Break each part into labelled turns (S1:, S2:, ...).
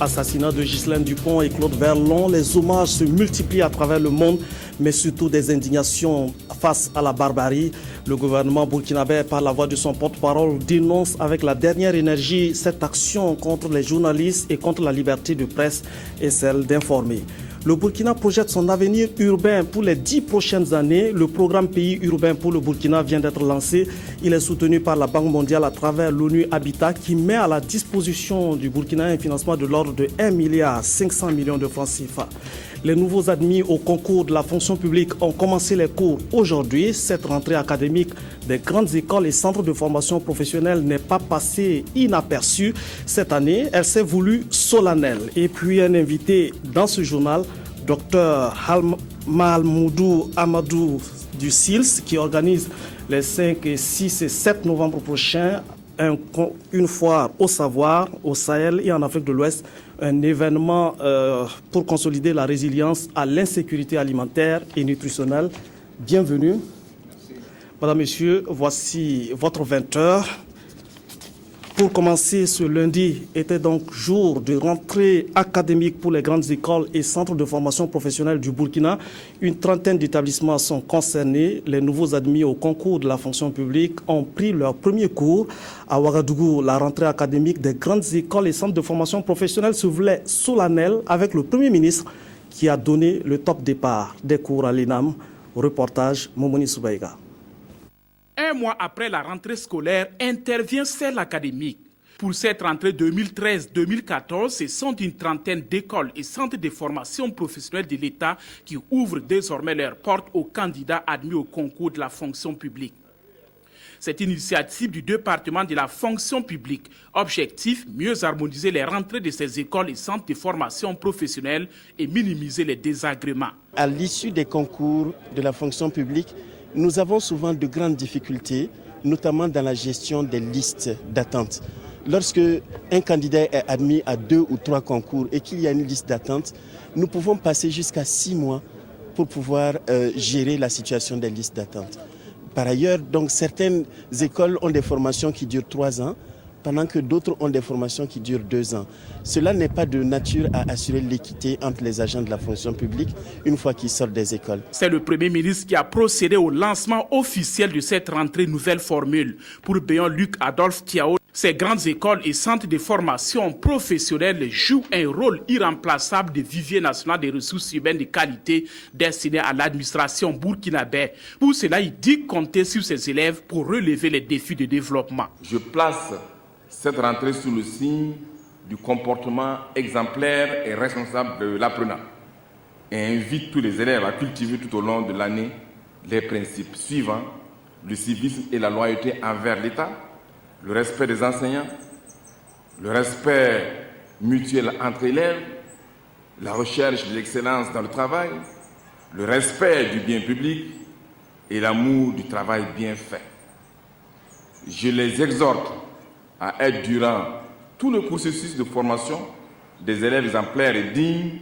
S1: assassinat de Ghislaine Dupont et Claude Verlon, les hommages se multiplient à travers le monde, mais surtout des indignations face à la barbarie. Le gouvernement burkinabé, par la voix de son porte-parole, dénonce avec la dernière énergie cette action contre les journalistes et contre la liberté de presse et celle d'informer. Le Burkina projette son avenir urbain pour les 10 prochaines années. Le programme Pays urbain pour le Burkina vient d'être lancé. Il est soutenu par la Banque mondiale à travers l'ONU Habitat qui met à la disposition du Burkina un financement de l'ordre de 1,5 milliard de francs CFA. Les nouveaux admis au concours de la fonction publique ont commencé les cours aujourd'hui. Cette rentrée académique des grandes écoles et centres de formation professionnelle n'est pas passée inaperçue. Cette année, elle s'est voulue solennelle. Et puis un invité dans ce journal, Dr Mahmoudou Amadou du SILS, qui organise les 5, 6 et 7 novembre prochains une foire au savoir au Sahel et en Afrique de l'Ouest, un événement pour consolider la résilience à l'insécurité alimentaire et nutritionnelle. Bienvenue. Merci. Madame, Messieurs, voici votre 20h. Pour commencer, ce lundi était donc jour de rentrée académique pour les grandes écoles et centres de formation professionnelle du Burkina. Une trentaine d'établissements sont concernés. Les nouveaux admis au concours de la fonction publique ont pris leur premier cours. À Ouagadougou, la rentrée académique des grandes écoles et centres de formation professionnelle se voulait solennelle avec le Premier ministre qui a donné le top départ des cours à l'ENAM. Reportage Momoni Soubaïga.
S2: Un mois après la rentrée scolaire, intervient celle académique. Pour cette rentrée 2013-2014, ce sont une trentaine d'écoles et centres de formation professionnelle de l'État qui ouvrent désormais leurs portes aux candidats admis au concours de la fonction publique. C'est une initiative du département de la fonction publique. Objectif, mieux harmoniser les rentrées de ces écoles et centres de formation professionnelle et minimiser les désagréments.
S3: À l'issue des concours de la fonction publique, nous avons souvent de grandes difficultés, notamment dans la gestion des listes d'attente. Lorsque un candidat est admis à 2 ou 3 concours et qu'il y a une liste d'attente, nous pouvons passer jusqu'à 6 mois pour pouvoir gérer la situation des listes d'attente. Par ailleurs, donc, certaines écoles ont des formations qui durent 3 ans, pendant que d'autres ont des formations qui durent 2 ans. Cela n'est pas de nature à assurer l'équité entre les agents de la fonction publique une fois qu'ils sortent des écoles.
S2: C'est le Premier ministre qui a procédé au lancement officiel de cette rentrée nouvelle formule. Pour Béon Luc Adolphe Tiao, ces grandes écoles et centres de formation professionnelle jouent un rôle irremplaçable de vivier national des ressources humaines de qualité destiné à l'administration burkinabé. Pour cela, il dit compter sur ses élèves pour relever les défis de développement.
S4: Je place cette rentrée sous le signe du comportement exemplaire et responsable de l'apprenant et invite tous les élèves à cultiver tout au long de l'année les principes suivants: le civisme et la loyauté envers l'État, le respect des enseignants, le respect mutuel entre élèves, la recherche de l'excellence dans le travail, le respect du bien public et l'amour du travail bien fait. Je les exhorte à être durant tout le processus de formation des élèves exemplaires et dignes,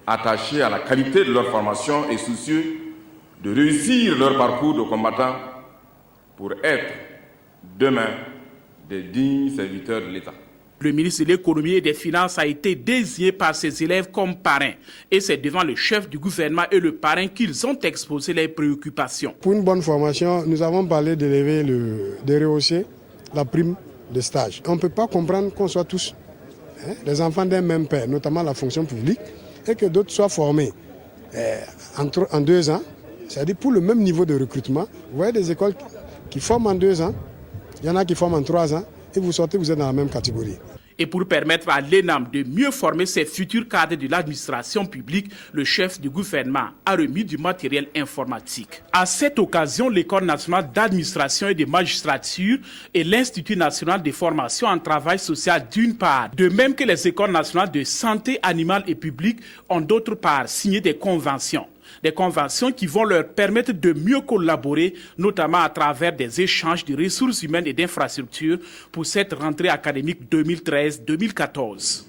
S4: attachés à la qualité de leur formation et soucieux de réussir leur parcours de combattant pour être demain des dignes serviteurs de l'État.
S2: Le ministre de l'économie et des finances a été désigné par ses élèves comme parrain. Et c'est devant le chef du gouvernement et le parrain qu'ils ont exposé leurs préoccupations.
S5: Pour une bonne formation, nous avons parlé de rehausser la prime de stage. On ne peut pas comprendre qu'on soit tous les enfants d'un même père, notamment la fonction publique, et que d'autres soient formés en 2 ans, c'est-à-dire pour le même niveau de recrutement. Vous voyez des écoles qui forment en 2 ans, il y en a qui forment en 3 ans, et vous sortez, vous êtes dans la même catégorie.
S2: Et pour permettre à l'ENAM de mieux former ses futurs cadres de l'administration publique, le chef du gouvernement a remis du matériel informatique. À cette occasion, l'École nationale d'administration et de magistrature et l'Institut national de formation en travail social d'une part, de même que les écoles nationales de santé animale et publique ont d'autre part signé des conventions. Des conventions qui vont leur permettre de mieux collaborer, notamment à travers des échanges de ressources humaines et d'infrastructures pour cette rentrée académique 2013-2014.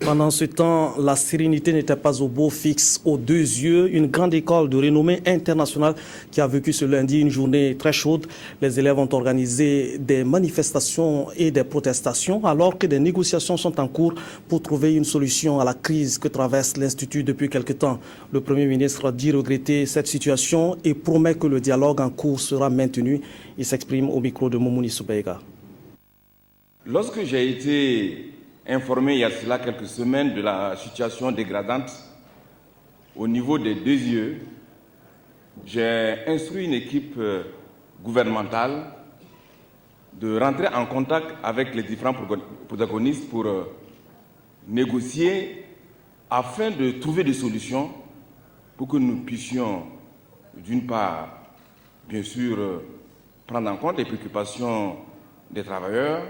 S1: Pendant ce temps, la sérénité n'était pas au beau fixe aux deux yeux. Une grande école de renommée internationale qui a vécu ce lundi une journée très chaude. Les élèves ont organisé des manifestations et des protestations alors que des négociations sont en cours pour trouver une solution à la crise que traverse l'Institut depuis quelque temps. Le Premier ministre dit regretter cette situation et promet que le dialogue en cours sera maintenu. Il s'exprime au micro de Moumouni Soubeiga.
S4: Lorsque j'ai été informé il y a cela quelques semaines de la situation dégradante au niveau des deux yeux, j'ai instruit une équipe gouvernementale de rentrer en contact avec les différents protagonistes pour négocier afin de trouver des solutions pour que nous puissions, d'une part, bien sûr, prendre en compte les préoccupations des travailleurs,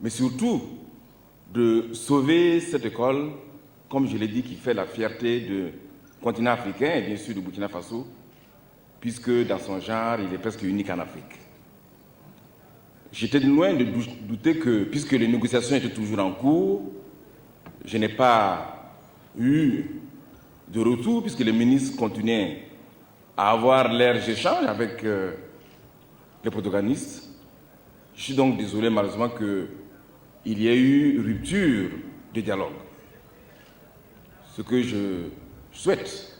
S4: mais surtout de sauver cette école, comme je l'ai dit, qui fait la fierté du continent africain et bien sûr du Burkina Faso, puisque dans son genre, il est presque unique en Afrique. J'étais loin de douter que, puisque les négociations étaient toujours en cours, je n'ai pas eu de retour, puisque les ministres continuaient à avoir leurs échanges avec les protagonistes. Je suis donc désolé malheureusement qu'il y ait eu rupture de dialogue. Ce que je souhaite,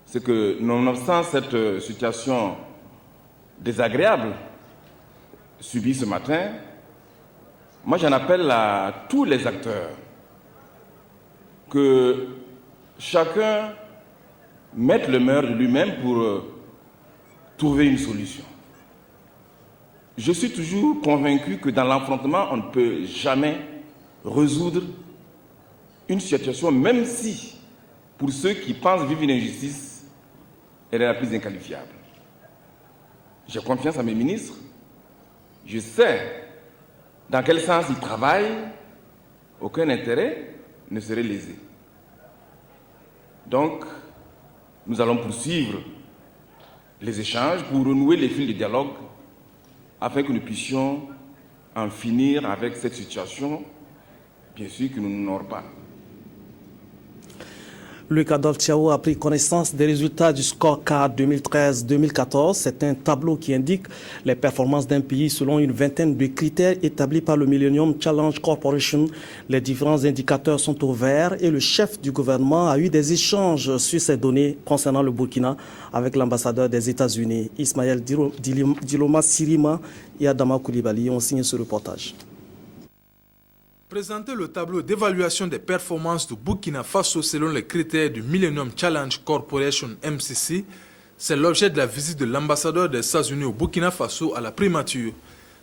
S4: c'est que, nonobstant cette situation désagréable subie ce matin, moi j'en appelle à tous les acteurs que chacun mette le meilleur de lui-même pour trouver une solution. Je suis toujours convaincu que dans l'affrontement, on ne peut jamais résoudre une situation, même si, pour ceux qui pensent vivre une injustice, elle est la plus inqualifiable. J'ai confiance à mes ministres. Je sais dans quel sens ils travaillent. Aucun intérêt ne serait lésé. Donc, nous allons poursuivre les échanges pour renouer les fils de dialogue afin que nous puissions en finir avec cette situation, bien sûr que nous n'aurons pas.
S1: Luc Adolphe Thiaw a pris connaissance des résultats du scorecard 2013-2014. C'est un tableau qui indique les performances d'un pays selon une vingtaine de critères établis par le Millennium Challenge Corporation. Les différents indicateurs sont au vert et le chef du gouvernement a eu des échanges sur ces données concernant le Burkina avec l'ambassadeur des États-Unis, Ismaël Diloma Sirima et Adama Koulibaly ont signé ce reportage.
S6: Présenter le tableau d'évaluation des performances du Burkina Faso selon les critères du Millennium Challenge Corporation MCC, c'est l'objet de la visite de l'ambassadeur des États-Unis au Burkina Faso à la primature.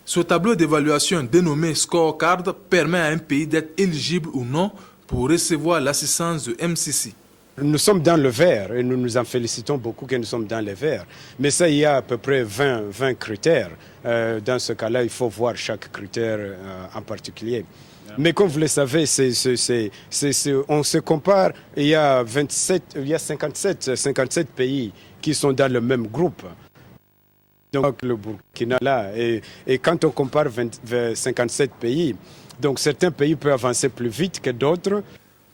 S6: Ce tableau d'évaluation dénommé Scorecard permet à un pays d'être éligible ou non pour recevoir l'assistance de MCC.
S5: Nous sommes dans le vert et nous nous en félicitons beaucoup que nous sommes dans le vert. Mais ça, il y a à peu près 20 critères. Dans ce cas-là, il faut voir chaque critère en particulier. Mais comme vous le savez, on se compare, il y a 57 pays qui sont dans le même groupe. Donc le Burkina là, et quand on compare 57 pays, donc certains pays peuvent avancer plus vite que d'autres.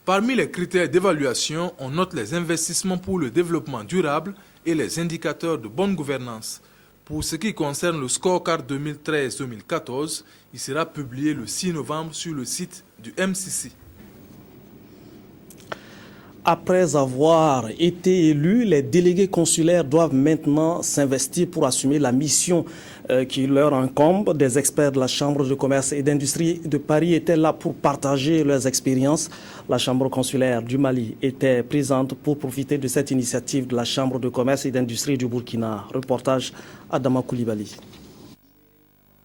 S6: Parmi les critères d'évaluation, on note les investissements pour le développement durable et les indicateurs de bonne gouvernance. Pour ce qui concerne le scorecard 2013-2014, il sera publié le 6 novembre sur le site du MCC.
S1: Après avoir été élus, les délégués consulaires doivent maintenant s'investir pour assumer la mission qui leur incombe. Des experts de la Chambre de commerce et d'industrie de Paris étaient là pour partager leurs expériences. La Chambre consulaire du Mali était présente pour profiter de cette initiative de la Chambre de commerce et d'industrie du Burkina. Reportage Adama Koulibaly.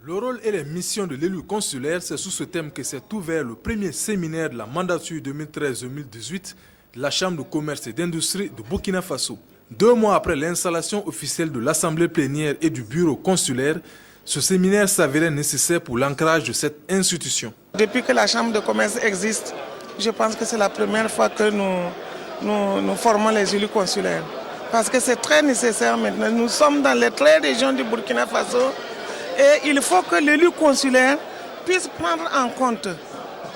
S6: Le rôle et les missions de l'élu consulaire, c'est sous ce thème que s'est ouvert le premier séminaire de la mandature 2013-2018 de la Chambre de commerce et d'industrie de Burkina Faso. 2 mois après l'installation officielle de l'Assemblée plénière et du bureau consulaire, ce séminaire s'avérait nécessaire pour l'ancrage de cette institution.
S7: Depuis que la Chambre de commerce existe, je pense que c'est la première fois que nous formons les élus consulaires. Parce que c'est très nécessaire maintenant. Nous sommes dans les 13 régions du Burkina Faso et il faut que l'élu consulaire puisse prendre en compte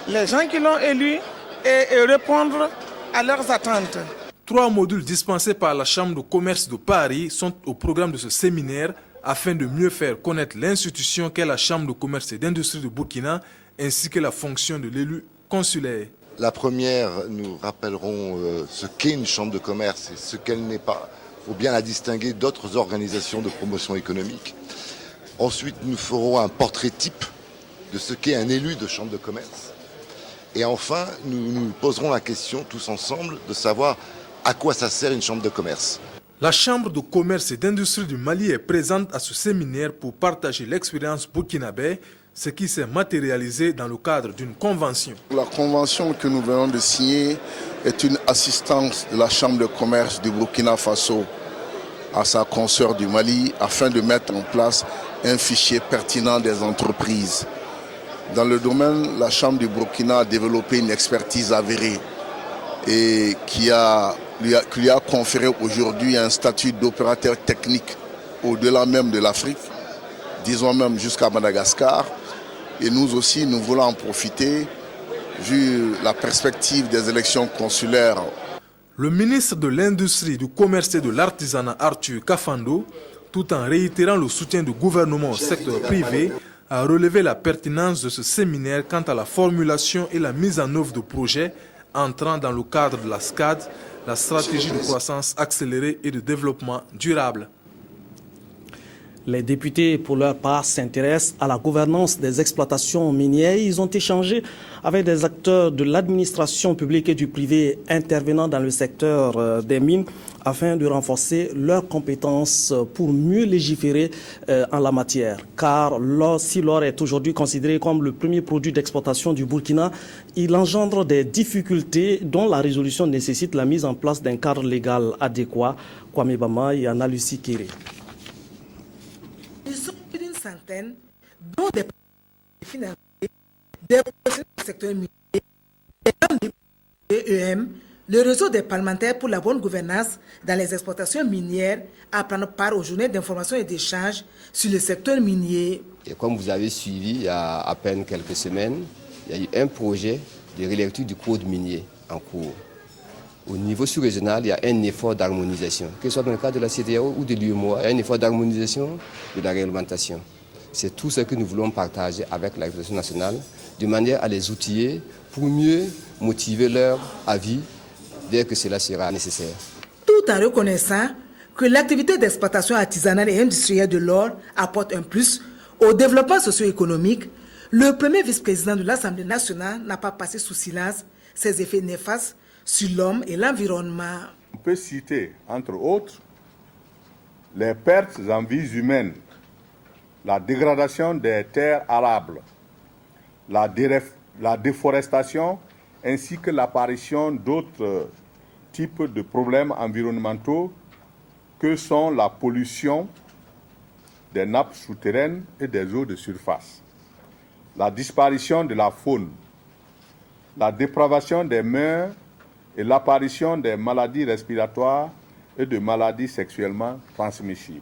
S7: les gens qui l'ont élu, et répondre à leurs attentes.
S6: 3 modules dispensés par la Chambre de commerce de Paris sont au programme de ce séminaire afin de mieux faire connaître l'institution qu'est la Chambre de commerce et d'industrie de Burkina ainsi que la fonction de l'élu consulaire.
S8: La première, nous rappellerons ce qu'est une chambre de commerce et ce qu'elle n'est pas. Il faut bien la distinguer d'autres organisations de promotion économique. Ensuite, nous ferons un portrait type de ce qu'est un élu de chambre de commerce. Et enfin, nous nous poserons la question tous ensemble de savoir à quoi ça sert une chambre de commerce.
S6: La Chambre de commerce et d'industrie du Mali est présente à ce séminaire pour partager l'expérience burkinabé, ce qui s'est matérialisé dans le cadre d'une convention.
S9: La convention que nous venons de signer est une assistance de la Chambre de commerce du Burkina Faso à sa consoeur du Mali afin de mettre en place un fichier pertinent des entreprises. Dans le domaine, la Chambre du Burkina a développé une expertise avérée et qui lui a conféré aujourd'hui un statut d'opérateur technique au-delà même de l'Afrique, disons même jusqu'à Madagascar. Et nous aussi, nous voulons en profiter, vu la perspective des élections consulaires.
S6: Le ministre de l'Industrie, du Commerce et de l'Artisanat, Arthur Kafando, tout en réitérant le soutien du gouvernement au secteur privé, a relevé la pertinence de ce séminaire quant à la formulation et la mise en œuvre de projets entrant dans le cadre de la SCAD, la stratégie de croissance accélérée et de développement durable.
S1: Les députés, pour leur part, s'intéressent à la gouvernance des exploitations minières. Ils ont échangé avec des acteurs de l'administration publique et du privé intervenant dans le secteur des mines afin de renforcer leurs compétences pour mieux légiférer en la matière. Car si l'or est aujourd'hui considéré comme le premier produit d'exportation du Burkina, il engendre des difficultés dont la résolution nécessite la mise en place d'un cadre légal adéquat. Kwame Bama et Anna Lucie Kéré.
S10: Ils sont plus d'une centaine, dont des financiers, des professionnels du secteur minier, des membres du EEM, le réseau des parlementaires pour la bonne gouvernance dans les exploitations minières, à prendre part aux journées d'information et d'échange sur le secteur minier.
S11: Et comme vous avez suivi il y a à peine quelques semaines, il y a eu un projet de relecture du code minier en cours. Au niveau sous-régional, il y a un effort d'harmonisation, que ce soit dans le cadre de la CEDEAO ou de l'UEMOA, il y a un effort d'harmonisation de la réglementation. C'est tout ce que nous voulons partager avec la réglementation nationale, de manière à les outiller pour mieux motiver leur avis dès que cela sera nécessaire.
S10: Tout en reconnaissant que l'activité d'exploitation artisanale et industrielle de l'or apporte un plus au développement socio-économique, le premier vice-président de l'Assemblée nationale n'a pas passé sous silence ses effets néfastes sur l'homme et l'environnement.
S12: On peut citer, entre autres, les pertes en vies humaines, la dégradation des terres arables, la déforestation, ainsi que l'apparition d'autres types de problèmes environnementaux que sont la pollution des nappes souterraines et des eaux de surface, la disparition de la faune, la dépravation des mers et l'apparition des maladies respiratoires et de maladies sexuellement transmissibles.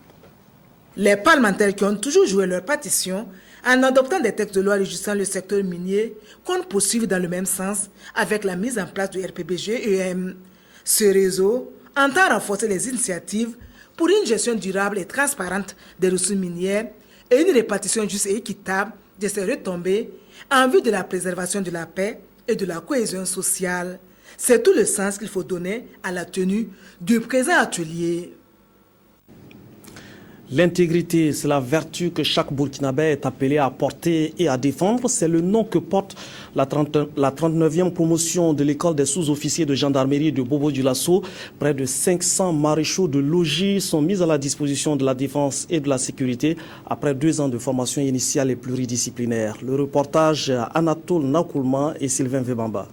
S10: Les parlementaires qui ont toujours joué leur partition en adoptant des textes de loi régissant le secteur minier comptent poursuivre dans le même sens avec la mise en place du RPBG-EM. Ce réseau entend renforcer les initiatives pour une gestion durable et transparente des ressources minières et une répartition juste et équitable de ces retombées en vue de la préservation de la paix et de la cohésion sociale. C'est tout le sens qu'il faut donner à la tenue du présent atelier.
S1: L'intégrité, c'est la vertu que chaque Burkinabé est appelé à porter et à défendre. C'est le nom que porte la 39e promotion de l'école des sous-officiers de gendarmerie de Bobo-Dioulasso. Près de 500 maréchaux de logis sont mis à la disposition de la défense et de la sécurité après 2 ans de formation initiale et pluridisciplinaire. Le reportage Anatole Nakoulman et Sylvain Vebamba.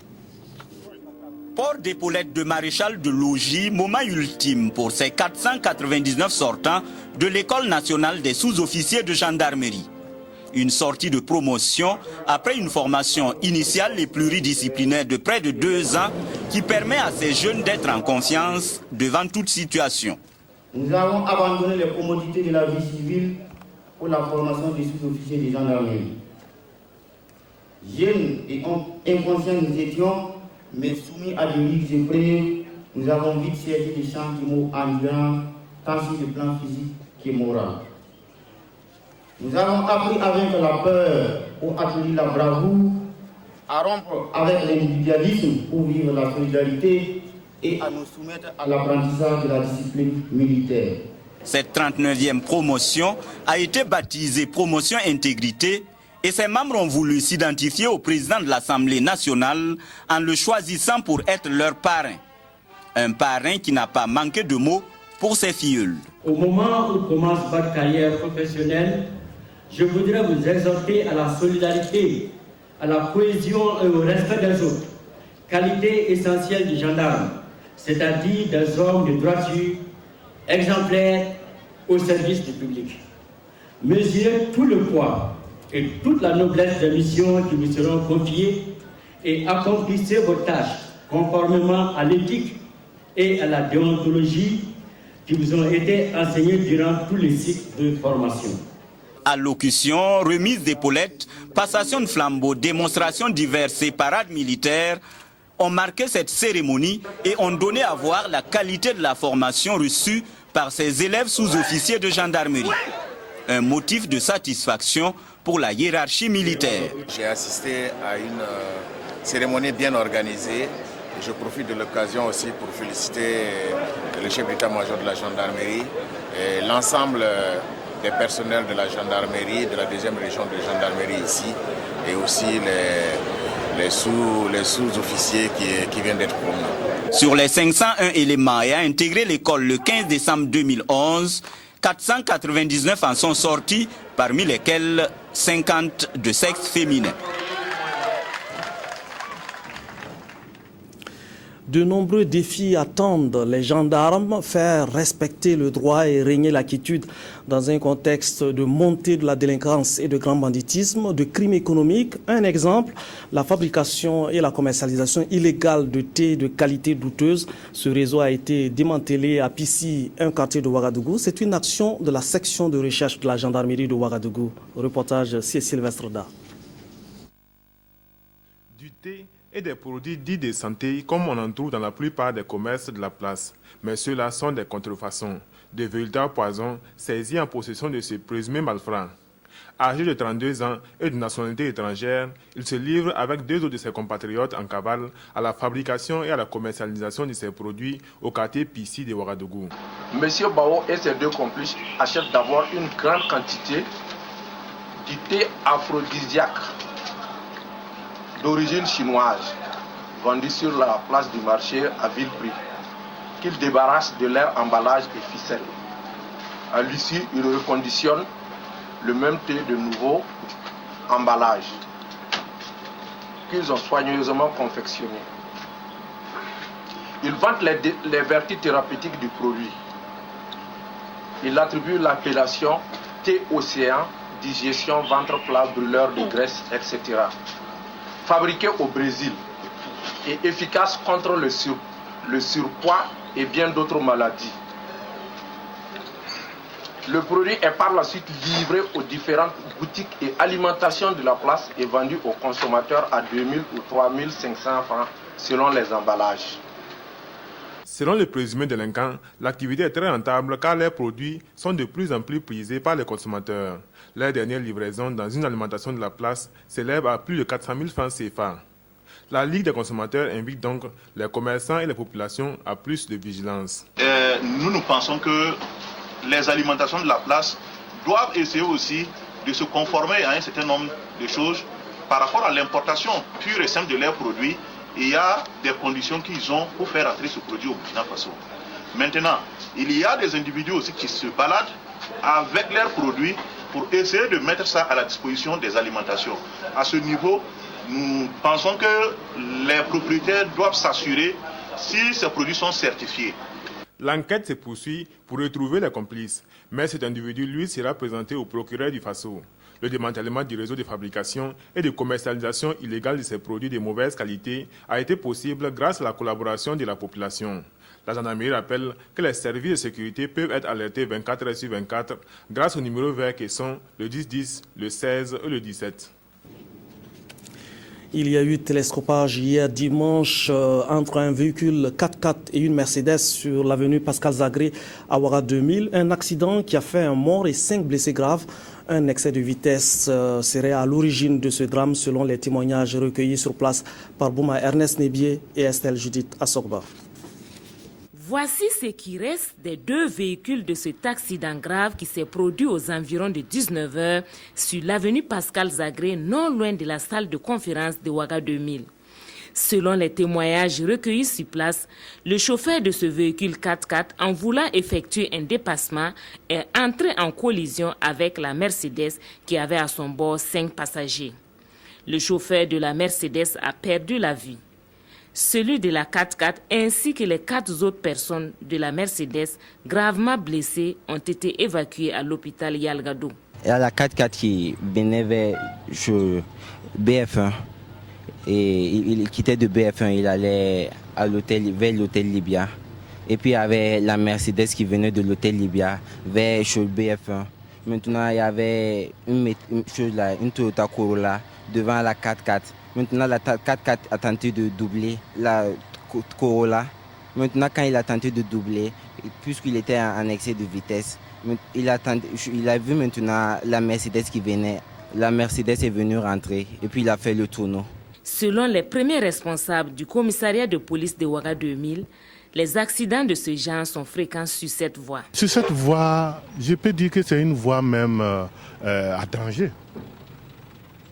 S13: Port d'épaulettes de maréchal de logis, moment ultime pour ces 499 sortants de l'École nationale des sous-officiers de gendarmerie. Une sortie de promotion après une formation initiale et pluridisciplinaire de près de 2 ans qui permet à ces jeunes d'être en confiance devant toute situation.
S14: Nous avons abandonné les commodités de la vie civile pour la formation des sous-officiers de gendarmerie. Jeunes et inconscients nous étions, mais soumis à des riches épreuves, nous avons vite servi des sentiments enivrants, tant sur le plan physique que moral. Nous avons appris à vaincre la peur pour acquérir la bravoure, à rompre avec l'individualisme pour vivre la solidarité et à nous soumettre à l'apprentissage de la discipline militaire.
S13: Cette 39e promotion a été baptisée Promotion Intégrité et ses membres ont voulu s'identifier au président de l'Assemblée nationale en le choisissant pour être leur parrain. Un parrain qui n'a pas manqué de mots pour ses filleuls.
S15: Au moment où commence votre carrière professionnelle, je voudrais vous exhorter à la solidarité, à la cohésion et au respect des autres, qualité essentielle du gendarme, c'est-à-dire des hommes de droiture, exemplaires au service du public. Mesurez tout le poids et toute la noblesse des missions qui vous seront confiées et accomplissez vos tâches conformément à l'éthique et à la déontologie qui vous ont été enseignées durant tous les cycles de formation.
S13: Allocution, remise d'épaulettes, passation de flambeaux, démonstrations diverses et parades militaires ont marqué cette cérémonie et ont donné à voir la qualité de la formation reçue par ces élèves sous-officiers de gendarmerie. Un motif de satisfaction pour la hiérarchie militaire.
S16: J'ai assisté à une cérémonie bien organisée. Je profite de l'occasion aussi pour féliciter le chef d'état-major de la gendarmerie et l'ensemble des personnels de la gendarmerie, de la deuxième région de gendarmerie ici, et aussi les sous-officiers qui viennent d'être promus.
S13: Sur les 501 éléments ayant intégré l'école le 15 décembre 2011, 499 en sont sortis, parmi lesquels 50 de sexe féminin.
S1: De nombreux défis attendent les gendarmes, faire respecter le droit et régner la quiétude dans un contexte de montée de la délinquance et de grand banditisme, de crimes économiques. Un exemple, la fabrication et la commercialisation illégale de thé de qualité douteuse. Ce réseau a été démantelé à Pissi, un quartier de Ouagadougou. C'est une action de la section de recherche de la gendarmerie de Ouagadougou. Reportage Sylvestre Da.
S17: Du thé et des produits dits de santé comme on en trouve dans la plupart des commerces de la place. Mais ceux-là sont des contrefaçons, de véritables poisons saisis en possession de ce présumé malfrat. Âgé de 32 ans et de nationalité étrangère, il se livre avec deux autres de ses compatriotes en cavale à la fabrication et à la commercialisation de ces produits au quartier Pissi de Ouagadougou.
S18: Monsieur Bao et ses deux complices achètent d'abord une grande quantité du thé aphrodisiaque d'origine chinoise, vendu sur la place du marché à vil prix, qu'ils débarrassent de leur emballage et ficelle. À l'issue, ils reconditionnent le même thé de nouveau emballage qu'ils ont soigneusement confectionné. Ils vantent les vertus thérapeutiques du produit. Ils attribuent l'appellation thé océan, digestion, ventre plat, brûleur de graisse, etc. Fabriqué au Brésil et efficace contre le surpoids et bien d'autres maladies. Le produit est par la suite livré aux différentes boutiques et alimentations de la place et vendu aux consommateurs à 2000 ou 3500 francs selon les emballages.
S17: Selon les présumés délinquants, l'activité est très rentable car les produits sont de plus en plus prisés par les consommateurs. Les dernières livraisons dans une alimentation de la place s'élèvent à plus de 400 000 francs CFA. La Ligue des consommateurs invite donc les commerçants et les populations à plus de vigilance.
S19: Nous pensons que les alimentations de la place doivent essayer aussi de se conformer à un certain nombre de choses par rapport à l'importation pure et simple de leurs produits. Il y a des conditions qu'ils ont pour faire entrer ce produit au Burkina Faso. Maintenant, il y a des individus aussi qui se baladent avec leurs produits pour essayer de mettre ça à la disposition des alimentations. À ce niveau, nous pensons que les propriétaires doivent s'assurer si ces produits sont certifiés.
S17: L'enquête se poursuit pour retrouver les complices, mais cet individu, lui, sera présenté au procureur du Faso. Le démantèlement du réseau de fabrication et de commercialisation illégale de ces produits de mauvaise qualité a été possible grâce à la collaboration de la population. La gendarmerie rappelle que les services de sécurité peuvent être alertés 24 heures sur 24 grâce aux numéros verts qui sont le 1010, le 16 et le 17.
S1: Il y a eu télescopage hier dimanche entre un véhicule 4x4 et une Mercedes sur l'avenue Pascal Zagré à Ouaga 2000. Un accident qui a fait un mort et 5 blessés graves. Un excès de vitesse serait à l'origine de ce drame selon les témoignages recueillis sur place par Bouma Ernest Nebié et Estelle Judith Assogba.
S20: Voici ce qui reste des 2 véhicules de cet accident grave qui s'est produit aux environs de 19h sur l'avenue Pascal Zagré, non loin de la salle de conférence de Ouaga 2000. Selon les témoignages recueillis sur place, le chauffeur de ce véhicule 4x4, en voulant effectuer un dépassement, est entré en collision avec la Mercedes qui avait à son bord 5 passagers. Le chauffeur de la Mercedes a perdu la vie. Celui de la 4x4 ainsi que les 4 autres personnes de la Mercedes gravement blessées ont été évacuées à l'hôpital Yalgado.
S21: Il y a la 4x4 qui venait vers BF1 et il quittait de BF1, il allait à l'hôtel, vers l'hôtel Libya. Et puis il y avait la Mercedes qui venait de l'hôtel Libya vers BF1. Maintenant il y avait une Toyota Corolla devant la 4x4. Maintenant, la 4x4 a tenté de doubler la Corolla. Maintenant, quand il a tenté de doubler, puisqu'il était en excès de vitesse, il a vu maintenant la Mercedes qui venait. La Mercedes est venue rentrer et puis il a fait le tourneau.
S20: Selon les premiers responsables du commissariat de police de Ouaga 2000, les accidents de ce genre sont fréquents sur cette voie.
S22: Sur cette voie, je peux dire que c'est une voie même à danger.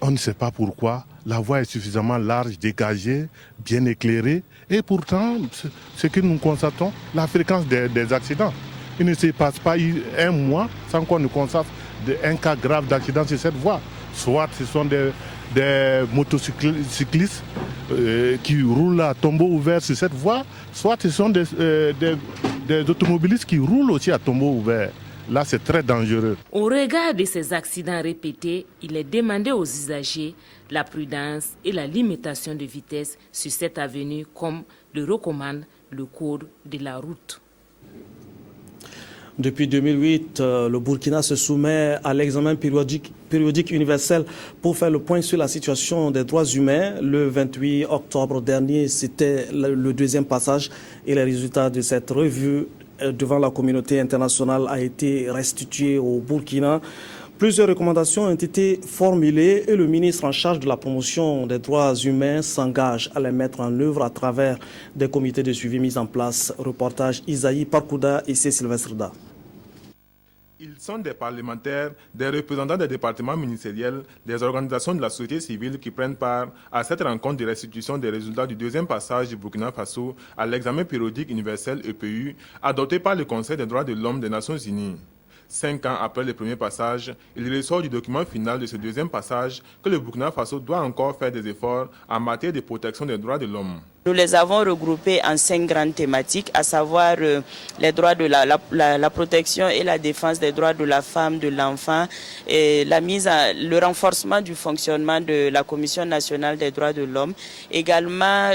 S22: On ne sait pas pourquoi. La voie est suffisamment large, dégagée, bien éclairée. Et pourtant, ce que nous constatons, la fréquence des accidents. Il ne se passe pas un mois sans qu'on ne constate un cas grave d'accident sur cette voie. Soit ce sont des motocyclistes qui roulent à tombeau ouvert sur cette voie, soit ce sont des automobilistes qui roulent aussi à tombeau ouvert. Là, c'est très dangereux.
S20: Au regard de ces accidents répétés, il est demandé aux usagers la prudence et la limitation de vitesse sur cette avenue, comme le recommande le code de la route.
S1: Depuis 2008, le Burkina se soumet à l'examen périodique universel pour faire le point sur la situation des droits humains. Le 28 octobre dernier, c'était le 2e passage et les résultats de cette revue devant la communauté internationale a été restitué au Burkina. Plusieurs recommandations ont été formulées et le ministre en charge de la promotion des droits humains s'engage à les mettre en œuvre à travers des comités de suivi mis en place. Reportage Isaïe Parkouda et C. Sylvestre.
S17: Ils sont des parlementaires, des représentants des départements ministériels, des organisations de la société civile qui prennent part à cette rencontre de restitution des résultats du 2e passage du Burkina Faso à l'examen périodique universel EPU adopté par le Conseil des droits de l'homme des Nations Unies. 5 ans après le premier passage, il ressort du document final de ce 2e passage que le Burkina Faso doit encore faire des efforts en matière de protection des droits de l'homme.
S23: Nous les avons regroupés en 5 grandes thématiques, à savoir les droits de la protection et la défense des droits de la femme, de l'enfant, et le renforcement du fonctionnement de la Commission nationale des droits de l'homme, également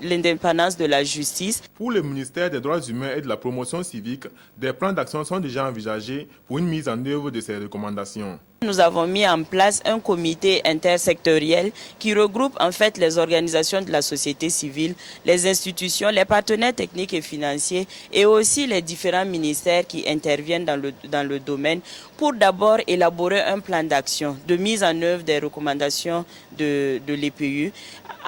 S23: l'indépendance de la justice.
S17: Pour le ministère des droits humains et de la promotion civique, des plans d'action sont déjà envisagés pour une mise en œuvre de ces recommandations.
S23: Nous avons mis en place un comité intersectoriel qui regroupe en fait les organisations de la société civile, les institutions, les partenaires techniques et financiers et aussi les différents ministères qui interviennent dans le domaine pour d'abord élaborer un plan d'action de mise en œuvre des recommandations de l'EPU.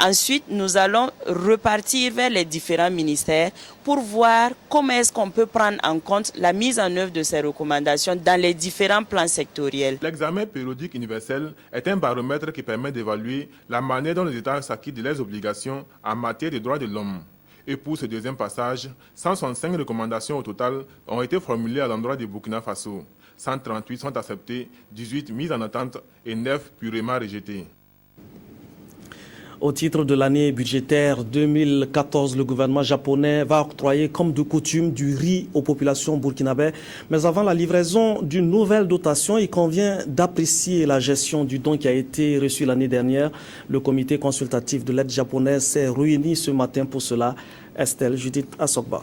S23: Ensuite, nous allons repartir vers les différents ministères pour voir comment est-ce qu'on peut prendre en compte la mise en œuvre de ces recommandations dans les différents plans sectoriels.
S17: L'examen périodique universel est un baromètre qui permet d'évaluer la manière dont les États s'acquittent de leurs obligations en matière de droits de l'homme. Et pour ce 2e passage, 165 recommandations au total ont été formulées à l'endroit du Burkina Faso. 138 sont acceptées, 18 mises en attente et 9 purement rejetées.
S1: Au titre de l'année budgétaire 2014, le gouvernement japonais va octroyer, comme de coutume, du riz aux populations burkinabées. Mais avant la livraison d'une nouvelle dotation, il convient d'apprécier la gestion du don qui a été reçu l'année dernière. Le comité consultatif de l'aide japonaise s'est réuni ce matin pour cela. Estelle Judith Assogba.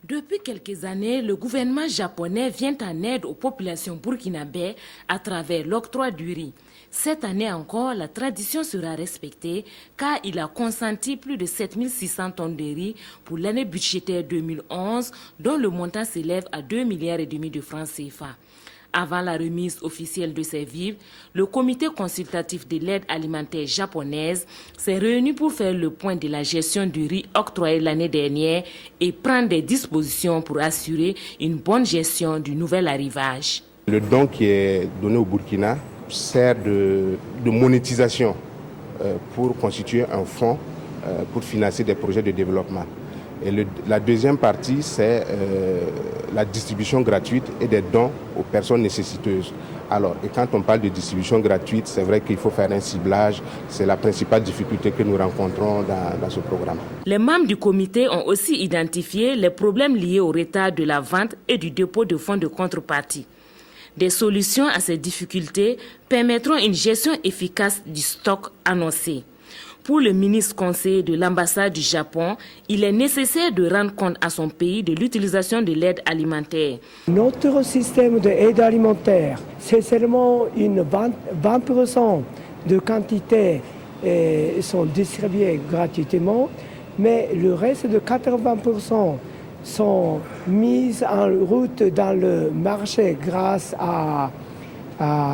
S20: Depuis quelques années, le gouvernement japonais vient en aide aux populations burkinabées à travers l'octroi du riz. Cette année encore, la tradition sera respectée car il a consenti plus de 7600 tonnes de riz pour l'année budgétaire 2011 dont le montant s'élève à 2,5 milliards de francs CFA. Avant la remise officielle de ces vivres, le comité consultatif de l'aide alimentaire japonaise s'est réuni pour faire le point de la gestion du riz octroyé l'année dernière et prendre des dispositions pour assurer une bonne gestion du nouvel arrivage.
S2: Le don qui est donné au Burkina sert de monétisation pour constituer un fonds pour financer des projets de développement. Et la deuxième partie, c'est la distribution gratuite et des dons aux personnes nécessiteuses. Alors, et quand on parle de distribution gratuite, c'est vrai qu'il faut faire un ciblage. C'est la principale difficulté que nous rencontrons dans ce programme.
S20: Les membres du comité ont aussi identifié les problèmes liés au retard de la vente et du dépôt de fonds de contrepartie. Des solutions à ces difficultés permettront une gestion efficace du stock annoncé. Pour le ministre conseiller de l'ambassade du Japon, il est nécessaire de rendre compte à son pays de l'utilisation de l'aide alimentaire.
S3: Notre système d'aide alimentaire, c'est seulement 20% de quantité sont distribuées gratuitement, mais le reste de 80% sont mis en route dans le marché grâce à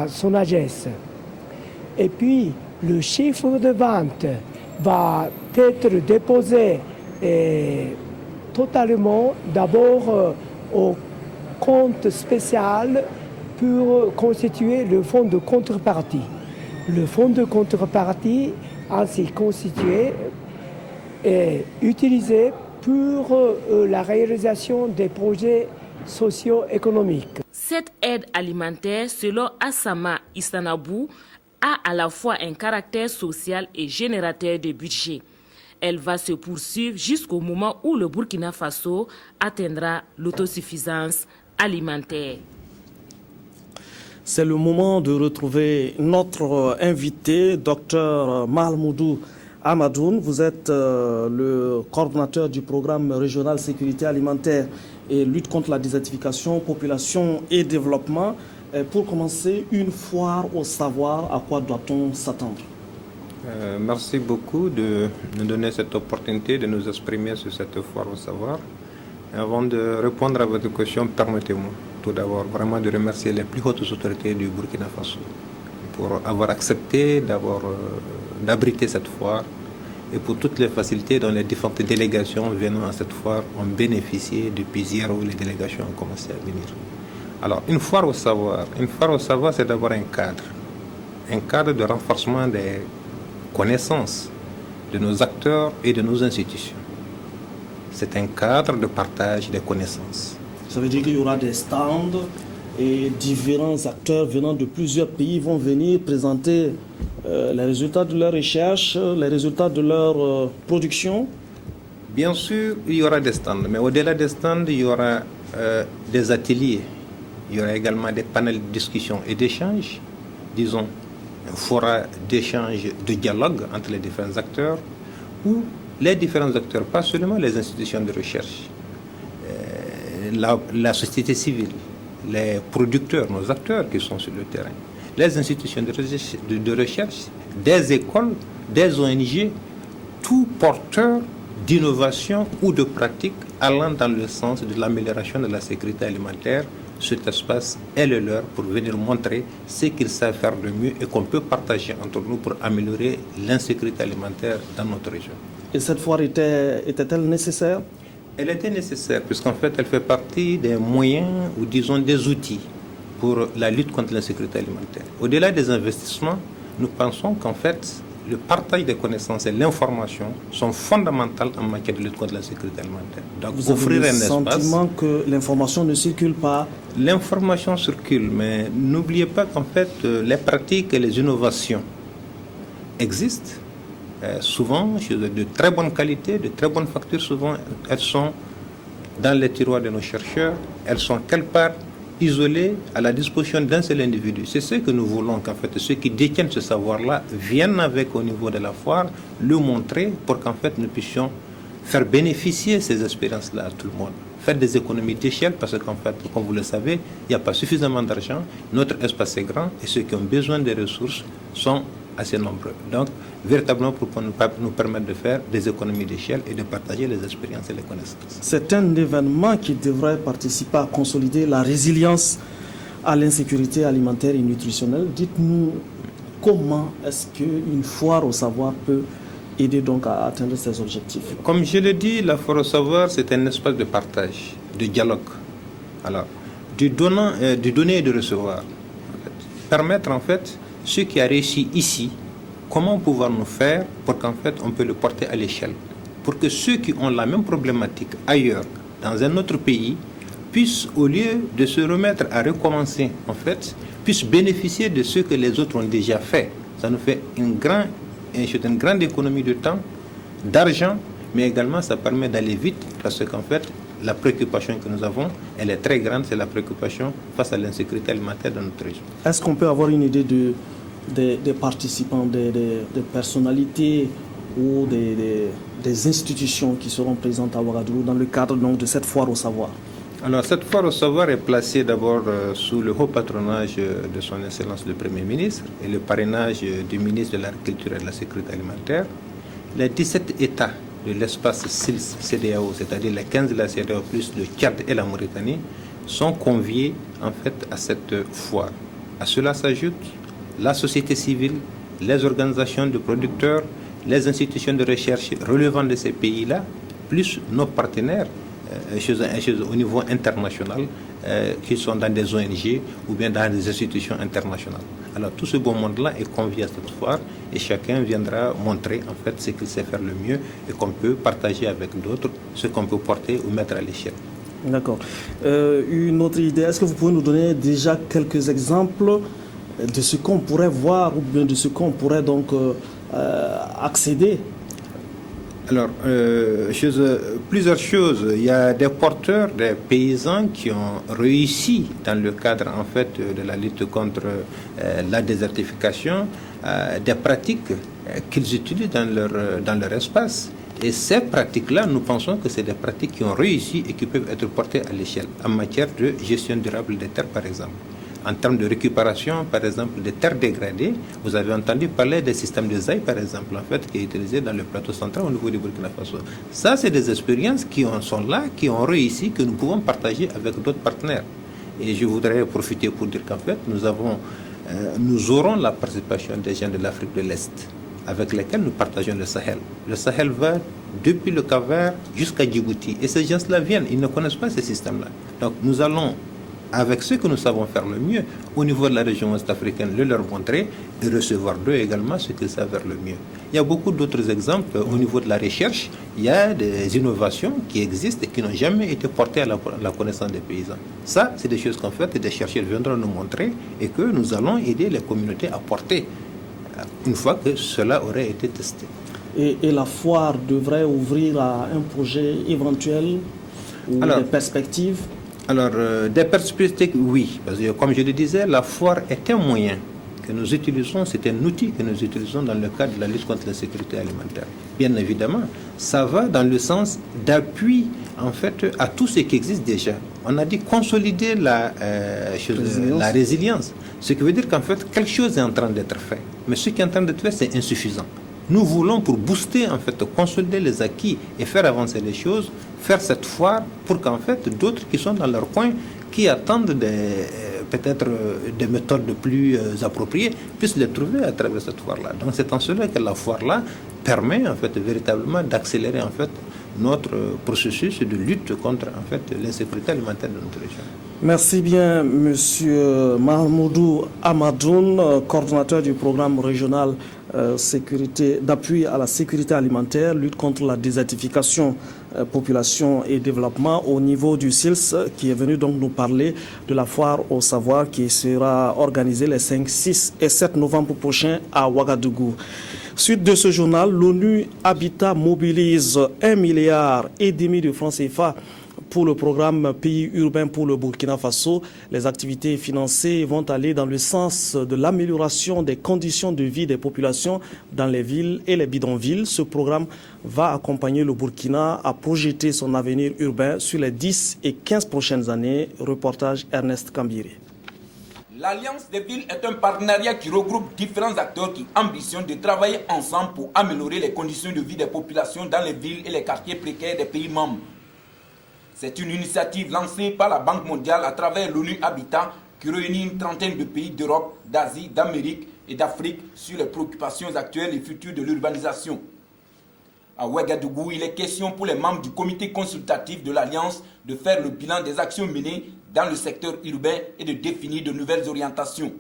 S3: son agence. Et puis, le chiffre de vente va être déposé totalement d'abord au compte spécial pour constituer le fonds de contrepartie. Le fonds de contrepartie ainsi constitué est utilisé pour la réalisation des projets socio-économiques.
S20: Cette aide alimentaire, selon Asama Isanabu, a à la fois un caractère social et générateur de budget. Elle va se poursuivre jusqu'au moment où le Burkina Faso atteindra l'autosuffisance alimentaire.
S1: C'est le moment de retrouver notre invité, Dr Mahamoudou Amadoun. Vous êtes le coordonnateur du programme régional sécurité alimentaire et lutte contre la désertification, population et développement. Pour commencer, une foire au savoir, à quoi doit-on s'attendre?
S4: Merci beaucoup de nous donner cette opportunité de nous exprimer sur cette foire au savoir. Avant de répondre à votre question, permettez-moi tout d'abord vraiment de remercier les plus hautes autorités du Burkina Faso pour avoir accepté d'abriter cette foire et pour toutes les facilités dont les différentes délégations venant à cette foire ont bénéficié depuis hier où les délégations ont commencé à venir. Alors, une foire au savoir, c'est d'abord un cadre de renforcement des connaissances de nos acteurs et de nos institutions. C'est un cadre de partage des connaissances.
S1: Ça veut dire qu'il y aura des stands et différents acteurs venant de plusieurs pays vont venir présenter les résultats de leurs recherches, les résultats de leur production.
S4: Bien sûr, il y aura des stands, mais au-delà des stands, il y aura des ateliers. Il y aura également des panels de discussion et d'échange, disons, un forum d'échange, de dialogue entre les différents acteurs, où les différents acteurs, pas seulement les institutions de recherche, la société civile, les producteurs, nos acteurs qui sont sur le terrain, les institutions de recherche, des écoles, des ONG, tout porteur d'innovation ou de pratique allant dans le sens de l'amélioration de la sécurité alimentaire. Cet espace est le leur pour venir montrer ce qu'ils savent faire de mieux et qu'on peut partager entre nous pour améliorer l'insécurité alimentaire dans notre région.
S1: Et cette foire était-elle nécessaire?
S4: Elle était nécessaire puisqu'en fait elle fait partie des moyens ou disons des outils pour la lutte contre l'insécurité alimentaire. Au-delà des investissements, nous pensons qu'en fait le partage des connaissances et l'information sont fondamentales en matière de lutte contre la sécurité alimentaire. Donc,
S1: vous avez le sentiment que l'information ne circule pas?
S4: L'information circule, mais n'oubliez pas qu'en fait, les pratiques et les innovations existent. Souvent, de très bonne qualité, de très bonnes factures, souvent, elles sont dans les tiroirs de nos chercheurs. Elles sont quelque part isolés à la disposition d'un seul individu. C'est ce que nous voulons qu'en fait ceux qui détiennent ce savoir-là viennent avec au niveau de la foire, le montrer pour qu'en fait nous puissions faire bénéficier ces expériences-là à tout le monde. faire des économies d'échelle parce qu'en fait, comme vous le savez, il n'y a pas suffisamment d'argent, notre espace est grand et ceux qui ont besoin des ressources sont assez nombreux. Donc, véritablement pour nous permettre de faire des économies d'échelle et de partager les expériences et les connaissances.
S1: C'est un événement qui devrait participer à consolider la résilience à l'insécurité alimentaire et nutritionnelle. Dites-nous comment est-ce qu'une foire au savoir peut aider donc à atteindre ces objectifs.
S4: Comme je l'ai dit, la foire au savoir, c'est un espace de partage, de dialogue. Alors, du donner et de recevoir. En fait. Permettre en fait ce qui a réussi ici, comment pouvoir nous faire pour qu'en fait on peut le porter à l'échelle. Pour que ceux qui ont la même problématique ailleurs, dans un autre pays, puissent, au lieu de se remettre à recommencer, en fait, puissent bénéficier de ce que les autres ont déjà fait. Ça nous fait une grande économie de temps, d'argent, mais également ça permet d'aller vite parce qu'en fait, la préoccupation que nous avons, elle est très grande, c'est la préoccupation face à l'insécurité alimentaire dans notre région.
S1: Est-ce qu'on peut avoir une idée des participants, des personnalités ou des institutions qui seront présentes à Ouagadougou dans le cadre donc, de cette foire au savoir?
S4: Alors, cette foire au savoir est placée d'abord sous le haut patronage de son Excellence le Premier ministre et le parrainage du ministre de l'Agriculture et de la Sécurité alimentaire. Les 17 États de l'espace CEDEAO, c'est-à-dire les 15 de la CEDEAO plus le Tchad et la Mauritanie, sont conviés en fait à cette foire. À cela s'ajoute la société civile, les organisations de producteurs, les institutions de recherche relevant de ces pays-là, plus nos partenaires au niveau international qui sont dans des ONG ou bien dans des institutions internationales. Alors tout ce beau monde-là est convié à cette foire et chacun viendra montrer en fait ce qu'il sait faire le mieux et qu'on peut partager avec d'autres, ce qu'on peut porter ou mettre à l'échelle.
S1: D'accord. Une autre idée, est-ce que vous pouvez nous donner déjà quelques exemples de ce qu'on pourrait voir ou bien de ce qu'on pourrait donc accéder?
S4: Alors, plusieurs choses. Il y a des porteurs, des paysans qui ont réussi dans le cadre en fait de la lutte contre la désertification, des pratiques qu'ils utilisent dans leur espace. Et ces pratiques-là, nous pensons que c'est des pratiques qui ont réussi et qui peuvent être portées à l'échelle en matière de gestion durable des terres, par exemple. En termes de récupération, par exemple, des terres dégradées, vous avez entendu parler des systèmes de ZAI, par exemple, en fait, qui est utilisé dans le plateau central au niveau du Burkina Faso. Ça, c'est des expériences qui sont là, qui ont réussi, que nous pouvons partager avec d'autres partenaires. Et je voudrais profiter pour dire qu'en fait, nous aurons la participation des gens de l'Afrique de l'Est, avec lesquels nous partageons le Sahel. Le Sahel va depuis le Cap-Vert jusqu'à Djibouti. Et ces gens-là viennent, ils ne connaissent pas ces systèmes-là. Donc nous allons, avec ce que nous savons faire le mieux, au niveau de la région ouest-africaine, leur montrer et recevoir d'eux également ce qu'ils savent faire le mieux. Il y a beaucoup d'autres exemples au niveau de la recherche. Il y a des innovations qui existent et qui n'ont jamais été portées à la connaissance des paysans. Ça, c'est des choses qu'en fait, des chercheurs viendront nous montrer et que nous allons aider les communautés à porter une fois que cela aurait été testé.
S1: Et la foire devrait ouvrir à un projet éventuel ou des perspectives?
S4: Alors, des perspectives, oui. Parce que, comme je le disais, la foire est un moyen que nous utilisons, c'est un outil que nous utilisons dans le cadre de la lutte contre la sécurité alimentaire. Bien évidemment, ça va dans le sens d'appui, en fait, à tout ce qui existe déjà. On a dit consolider la résilience. Ce qui veut dire qu'en fait, quelque chose est en train d'être fait. Mais ce qui est en train d'être fait, c'est insuffisant. Nous voulons, pour booster, en fait, consolider les acquis et faire avancer les choses, faire cette foire pour qu'en fait, d'autres qui sont dans leur coin, qui attendent peut-être des méthodes plus appropriées, puissent les trouver à travers cette foire-là. Donc c'est en cela que la foire-là permet, en fait, véritablement d'accélérer, en fait, notre processus de lutte contre, en fait, l'insécurité alimentaire de notre région.
S1: Merci bien, Monsieur Mahmoudou Amadoun, coordonnateur du programme régional d'appui à la sécurité alimentaire, lutte contre la désertification, population et développement au niveau du SILS, qui est venu donc nous parler de la foire au savoir qui sera organisée les 5, 6 et 7 novembre prochains à Ouagadougou. Suite de ce journal, l'ONU Habitat mobilise 1,5 milliard de francs CFA Pour le programme Pays urbain pour le Burkina Faso, les activités financées vont aller dans le sens de l'amélioration des conditions de vie des populations dans les villes et les bidonvilles. Ce programme va accompagner le Burkina à projeter son avenir urbain sur les 10 et 15 prochaines années. Reportage Ernest Kambiri.
S5: L'Alliance des villes est un partenariat qui regroupe différents acteurs qui ambitionnent de travailler ensemble pour améliorer les conditions de vie des populations dans les villes et les quartiers précaires des pays membres. C'est une initiative lancée par la Banque mondiale à travers l'ONU Habitat qui réunit une trentaine de pays d'Europe, d'Asie, d'Amérique et d'Afrique sur les préoccupations actuelles et futures de l'urbanisation. À Ouagadougou, il est question pour les membres du comité consultatif de l'Alliance de faire le bilan des actions menées dans le secteur urbain et de définir de nouvelles orientations.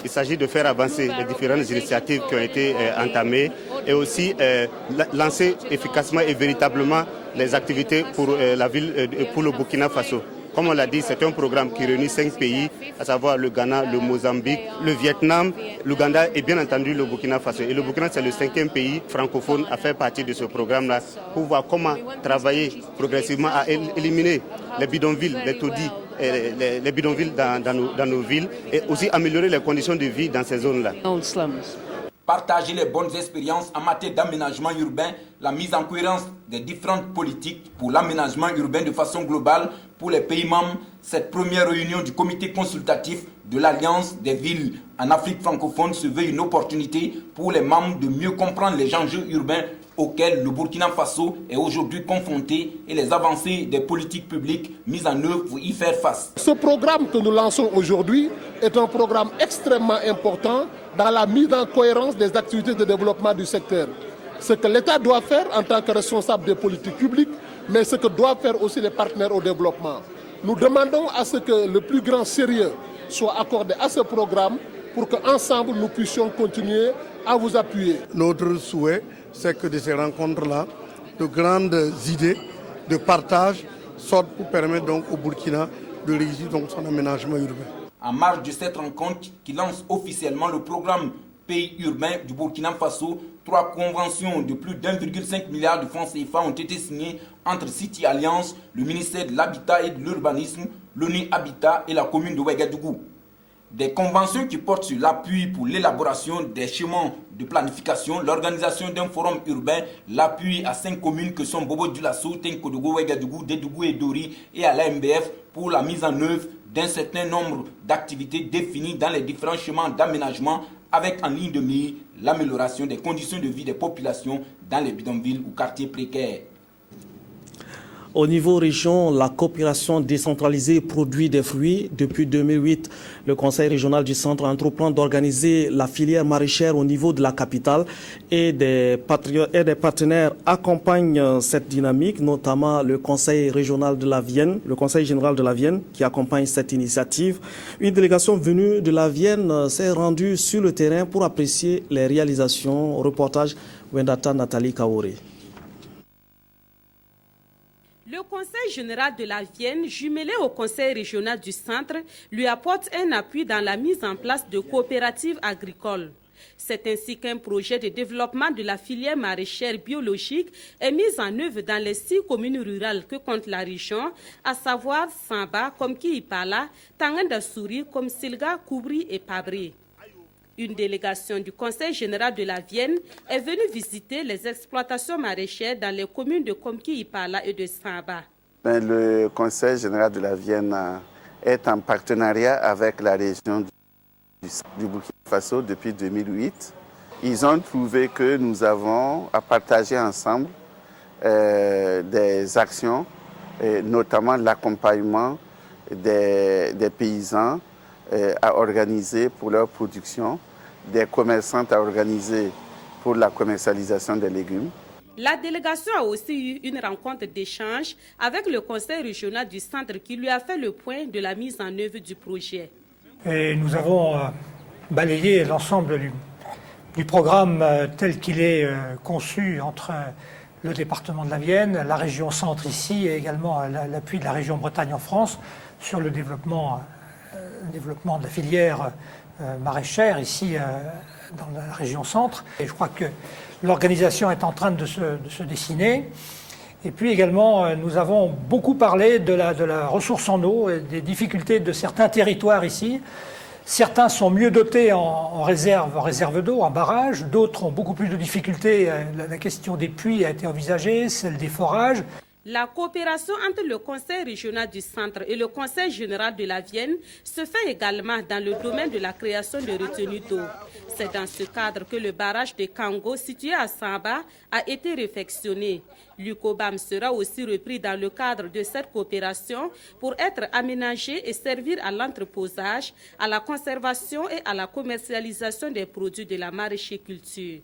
S7: Il s'agit de faire avancer les différentes initiatives qui ont été entamées et aussi lancer efficacement et véritablement les activités pour la ville, pour le Burkina Faso. Comme on l'a dit, c'est un programme qui réunit 5 pays, à savoir le Ghana, le Mozambique, le Vietnam, l'Ouganda et bien entendu le Burkina Faso. Et le Burkina, c'est le 5e pays francophone à faire partie de ce programme-là pour voir comment travailler progressivement à éliminer les bidonvilles, les taudis, les bidonvilles dans nos villes et aussi améliorer les conditions de vie dans ces zones-là.
S5: Partager les bonnes expériences en matière d'aménagement urbain, la mise en cohérence des différentes politiques pour l'aménagement urbain de façon globale pour les pays membres. Cette première réunion du comité consultatif de l'Alliance des villes en Afrique francophone se veut une opportunité pour les membres de mieux comprendre les enjeux urbains auxquels le Burkina Faso est aujourd'hui confronté et les avancées des politiques publiques mises en œuvre pour y faire face.
S8: Ce programme que nous lançons aujourd'hui est un programme extrêmement important dans la mise en cohérence des activités de développement du secteur. Ce que l'État doit faire en tant que responsable des politiques publiques, mais ce que doivent faire aussi les partenaires au développement. Nous demandons à ce que le plus grand sérieux soit accordé à ce programme pour qu'ensemble nous puissions continuer à vous appuyer.
S24: Notre souhait, c'est que de ces rencontres-là, de grandes idées de partage sortent pour permettre donc au Burkina de réussir donc son aménagement urbain.
S5: En marge de cette rencontre qui lance officiellement le programme Pays urbain du Burkina Faso, 3 conventions de plus d'1,5 milliard de francs CFA ont été signées entre City Alliance, le ministère de l'Habitat et de l'Urbanisme, l'ONU Habitat et la commune de Ouagadougou. Des conventions qui portent sur l'appui pour l'élaboration des schémas de planification, l'organisation d'un forum urbain, l'appui à 5 communes que sont Bobo Dioulasso, Tenkodogo, Ouagadougou, Dédougou et Dori et à l'AMBF pour la mise en œuvre d'un certain nombre d'activités définies dans les différents schémas d'aménagement avec en ligne de mire l'amélioration des conditions de vie des populations dans les bidonvilles ou quartiers précaires.
S1: Au niveau région, la coopération décentralisée produit des fruits. Depuis 2008, le Conseil régional du Centre entreprend d'organiser la filière maraîchère au niveau de la capitale et des partenaires accompagnent cette dynamique, notamment le Conseil régional de la Vienne, le Conseil général de la Vienne qui accompagne cette initiative. Une délégation venue de la Vienne s'est rendue sur le terrain pour apprécier les réalisations. Reportage Wendata Nathalie Kaoré.
S25: Le Conseil général de la Vienne, jumelé au Conseil régional du Centre, lui apporte un appui dans la mise en place de coopératives agricoles. C'est ainsi qu'un projet de développement de la filière maraîchère biologique est mis en œuvre dans les 6 communes rurales que compte la région, à savoir Samba, comme Kiipala, Tanganda-Souri, comme Silga, Koubri et Pabré. Une délégation du Conseil général de la Vienne est venue visiter les exploitations maraîchères dans les communes de Komki-Ipala et de Samba.
S26: Le Conseil général de la Vienne est en partenariat avec la région du Burkina Faso depuis 2008. Ils ont trouvé que nous avons à partager ensemble des actions, notamment l'accompagnement des paysans à organiser pour leur production, des commerçants à organiser pour la commercialisation des légumes.
S25: La délégation a aussi eu une rencontre d'échange avec le Conseil régional du Centre qui lui a fait le point de la mise en œuvre du projet.
S27: Et nous avons balayé l'ensemble du programme tel qu'il est conçu entre le département de la Vienne, la région Centre ici et également l'appui de la région Bretagne en France sur le développement de la filière maraîchère ici dans la région Centre. Et je crois que l'organisation est en train de se dessiner Et puis également, nous avons beaucoup parlé de la ressource en eau et des difficultés de certains territoires ici. Certains sont mieux dotés en réserve d'eau, en barrage. D'autres ont beaucoup plus de difficultés. La question des puits a été envisagée, celle des forages.
S25: La coopération entre le Conseil régional du Centre et le Conseil général de la Vienne se fait également dans le domaine de la création de retenues d'eau. C'est dans ce cadre que le barrage de Kango, situé à Samba, a été réfectionné. L'UCOBAM sera aussi repris dans le cadre de cette coopération pour être aménagé et servir à l'entreposage, à la conservation et à la commercialisation des produits de la maraîchiculture.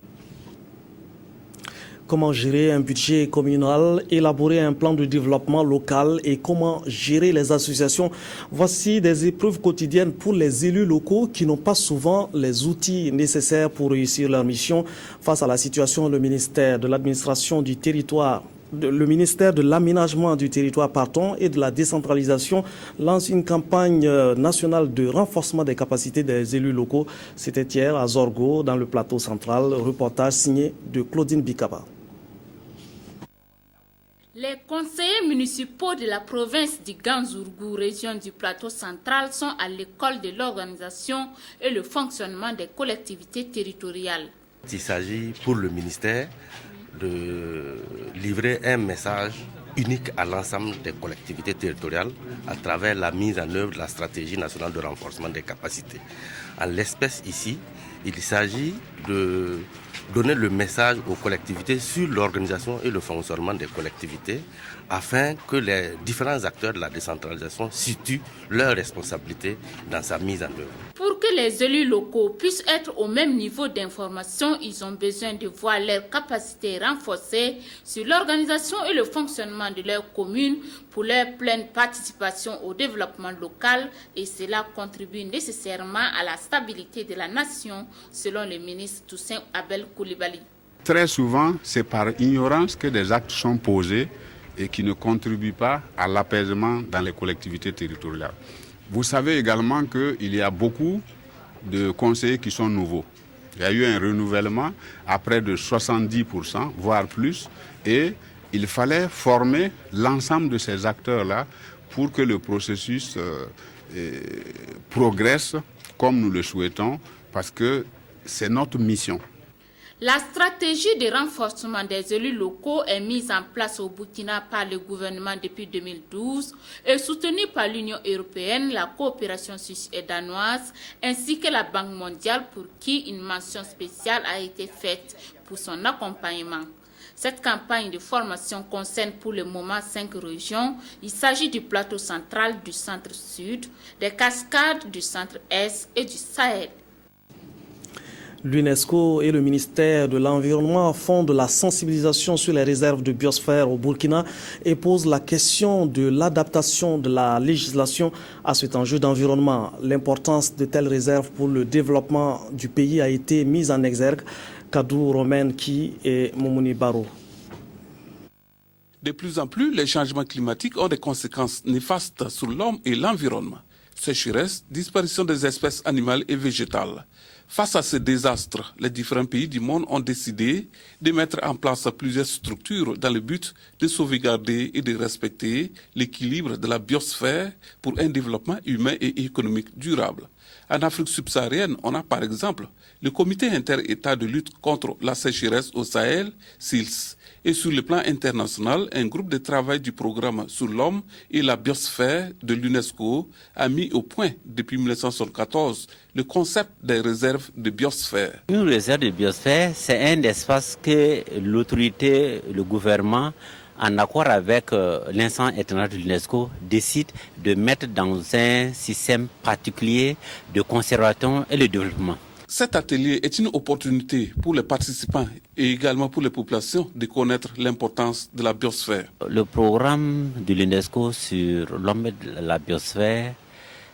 S1: Comment gérer un budget communal, élaborer un plan de développement local et comment gérer les associations. Voici des épreuves quotidiennes pour les élus locaux qui n'ont pas souvent les outils nécessaires pour réussir leur mission. Face à la situation, le ministère de l'administration du territoire, le ministère de l'aménagement du territoire et de la décentralisation lance une campagne nationale de renforcement des capacités des élus locaux. C'était hier à Zorgo, dans le plateau central. Reportage signé de Claudine Bikaba.
S6: Les conseillers municipaux de la province du Ganzourgou, région du plateau central, sont à l'école de l'organisation et le fonctionnement des collectivités territoriales.
S9: Il s'agit pour le ministère de livrer un message unique à l'ensemble des collectivités territoriales à travers la mise en œuvre de la stratégie nationale de renforcement des capacités. En l'espèce ici, il s'agit de donner le message aux collectivités sur l'organisation et le fonctionnement des collectivités afin que les différents acteurs de la décentralisation situent leurs responsabilités dans sa mise en œuvre.
S6: Pour que les élus locaux puissent être au même niveau d'information, ils ont besoin de voir leurs capacités renforcées sur l'organisation et le fonctionnement de leur commune pour leur pleine participation au développement local et cela contribue nécessairement à la stabilité de la nation, selon le ministre Toussaint Abel Coulibaly.
S10: Très souvent, c'est par ignorance que des actes sont posés et qui ne contribuent pas à l'apaisement dans les collectivités territoriales. Vous savez également qu'il y a beaucoup de conseillers qui sont nouveaux. Il y a eu un renouvellement à près de 70%, voire plus, et il fallait former l'ensemble de ces acteurs-là pour que le processus progresse comme nous le souhaitons, parce que c'est notre mission.
S6: La stratégie de renforcement des élus locaux est mise en place au Burkina par le gouvernement depuis 2012 et soutenue par l'Union européenne, la coopération suisse et danoise, ainsi que la Banque mondiale pour qui une mention spéciale a été faite pour son accompagnement. Cette campagne de formation concerne pour le moment 5 régions. Il s'agit du plateau central, du centre-sud, des cascades, du centre-est et du Sahel.
S1: L'UNESCO et le ministère de l'Environnement font de la sensibilisation sur les réserves de biosphère au Burkina et posent la question de l'adaptation de la législation à cet enjeu d'environnement. L'importance de telles réserves pour le développement du pays a été mise en exergue. Kadou Romenki et Moumouni Baro.
S11: De plus en plus, les changements climatiques ont des conséquences néfastes sur l'homme et l'environnement. Sécheresse, disparition des espèces animales et végétales. Face à ces désastres, les différents pays du monde ont décidé de mettre en place plusieurs structures dans le but de sauvegarder et de respecter l'équilibre de la biosphère pour un développement humain et économique durable. En Afrique subsaharienne, on a par exemple le Comité inter-État de lutte contre la sécheresse au Sahel, SILS, et sur le plan international, un groupe de travail du programme sur l'homme et la biosphère de l'UNESCO a mis au point depuis 1974 le concept des réserves de biosphère.
S21: Une réserve de biosphère, c'est un espace que l'autorité, le gouvernement, en accord avec l'instance internationale de l'UNESCO, décide de mettre dans un système particulier de conservation et de développement.
S11: Cet atelier est une opportunité pour les participants et également pour les populations de connaître l'importance de la biosphère.
S21: Le programme de l'UNESCO sur l'homme et la biosphère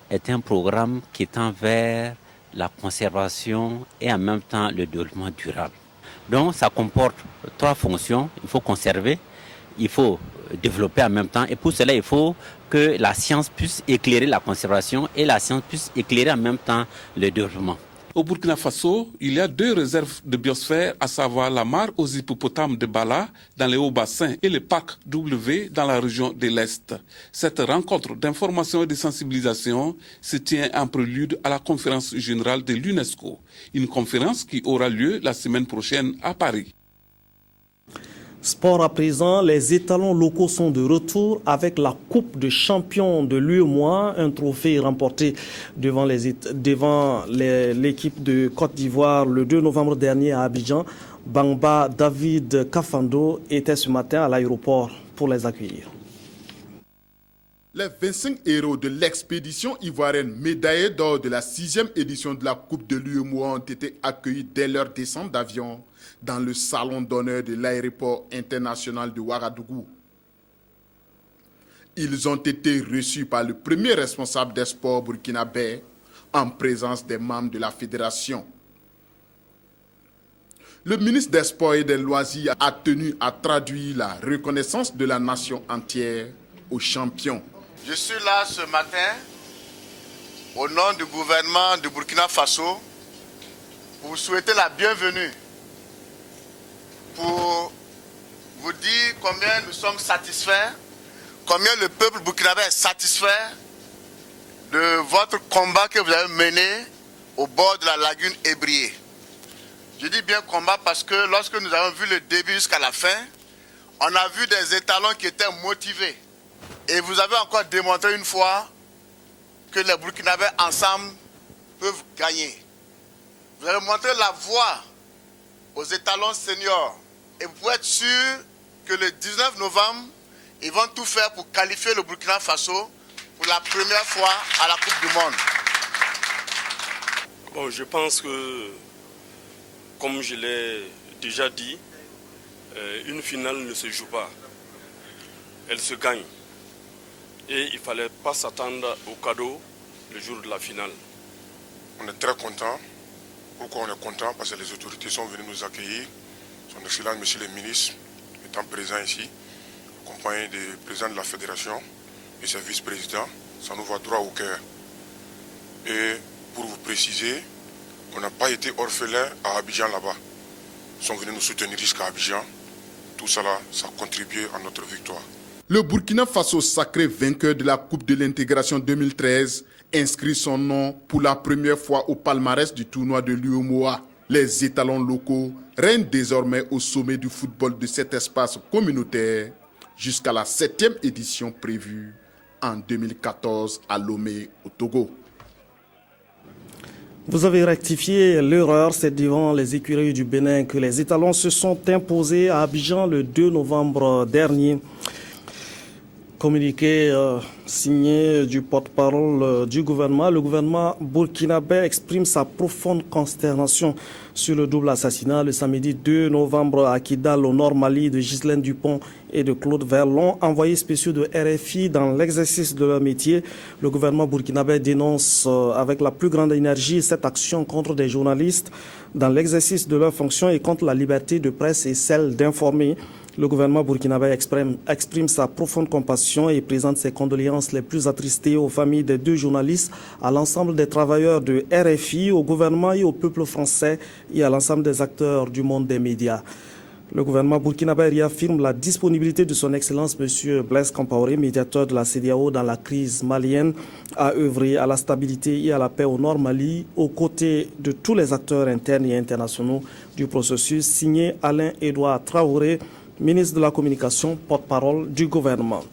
S21: est un programme qui tend vers la conservation et en même temps le développement durable. Donc ça comporte 3 fonctions. Il faut conserver, il faut développer en même temps et pour cela il faut que la science puisse éclairer la conservation et la science puisse éclairer en même temps le développement.
S11: Au Burkina Faso, il y a 2 réserves de biosphère, à savoir la mare aux hippopotames de Bala dans les hauts bassins et le parc W dans la région de l'Est. Cette rencontre d'information et de sensibilisation se tient en prélude à la conférence générale de l'UNESCO, une conférence qui aura lieu la semaine prochaine à Paris.
S1: Sport à présent, les étalons locaux sont de retour avec la Coupe de champion de l'UEMOA, un trophée remporté devant l'équipe de Côte d'Ivoire le 2 novembre dernier à Abidjan. Bamba David Kafando était ce matin à l'aéroport pour les accueillir.
S12: Les 25 héros de l'expédition ivoirienne médaillés d'or de la 6e édition de la Coupe de l'UEMOA ont été accueillis dès leur descente d'avion dans le salon d'honneur de l'aéroport international de Ouagadougou. Ils ont été reçus par le premier responsable des sports burkinabé en présence des membres de la fédération. Le ministre des Sports et des Loisirs a tenu à traduire la reconnaissance de la nation entière aux champions.
S13: Je suis là ce matin au nom du gouvernement du Burkina Faso pour vous souhaiter la bienvenue, pour vous dire combien nous sommes satisfaits, combien le peuple burkinabé est satisfait de votre combat que vous avez mené au bord de la lagune Ébrié. Je dis bien combat parce que lorsque nous avons vu le début jusqu'à la fin, on a vu des étalons qui étaient motivés. Et vous avez encore démontré une fois que les Burkinabés ensemble peuvent gagner. Vous avez montré la voie aux étalons seniors. Et vous pouvez être sûr que le 19 novembre, ils vont tout faire pour qualifier le Burkina Faso pour la première fois à la Coupe du Monde.
S14: Bon, je pense que, comme je l'ai déjà dit, une finale ne se joue pas. Elle se gagne. Et il ne fallait pas s'attendre au cadeau le jour de la finale.
S15: On est très contents. Pourquoi on est content? Parce que les autorités sont venues nous accueillir. Son Excellence, Monsieur le ministre, étant présent ici, accompagné des présidents de la fédération et ses vice-présidents, ça nous va droit au cœur. Et pour vous préciser, on n'a pas été orphelins à Abidjan là-bas. Ils sont venus nous soutenir jusqu'à Abidjan. Tout cela, ça a contribué à notre victoire.
S12: Le Burkina Faso, sacré vainqueur de la Coupe de l'intégration 2013, inscrit son nom pour la première fois au palmarès du tournoi de l'UEMOA. Les étalons locaux règnent désormais au sommet du football de cet espace communautaire jusqu'à la 7e édition prévue en 2014 à Lomé, au Togo.
S1: Vous avez rectifié l'erreur, c'est devant les écuries du Bénin que les étalons se sont imposés à Abidjan le 2 novembre dernier. Communiqué signé du porte-parole du gouvernement, le gouvernement burkinabé exprime sa profonde consternation sur le double assassinat le samedi 2 novembre à Kidal, au nord Mali, de Ghislaine Dupont et de Claude Verlon, envoyés spéciaux de RFI dans l'exercice de leur métier. Le gouvernement burkinabé dénonce avec la plus grande énergie cette action contre des journalistes dans l'exercice de leurs fonctions et contre la liberté de presse et celle d'informer. Le gouvernement burkinabé exprime sa profonde compassion et présente ses condoléances les plus attristées aux familles des 2 journalistes, à l'ensemble des travailleurs de RFI, au gouvernement et au peuple français et à l'ensemble des acteurs du monde des médias. Le gouvernement burkinabé réaffirme la disponibilité de son Excellence M. Blaise Compaoré, médiateur de la CEDEAO dans la crise malienne, à œuvrer à la stabilité et à la paix au nord Mali, aux côtés de tous les acteurs internes et internationaux du processus, signé Alain-Édouard Traoré, ministre de la Communication, porte-parole du gouvernement.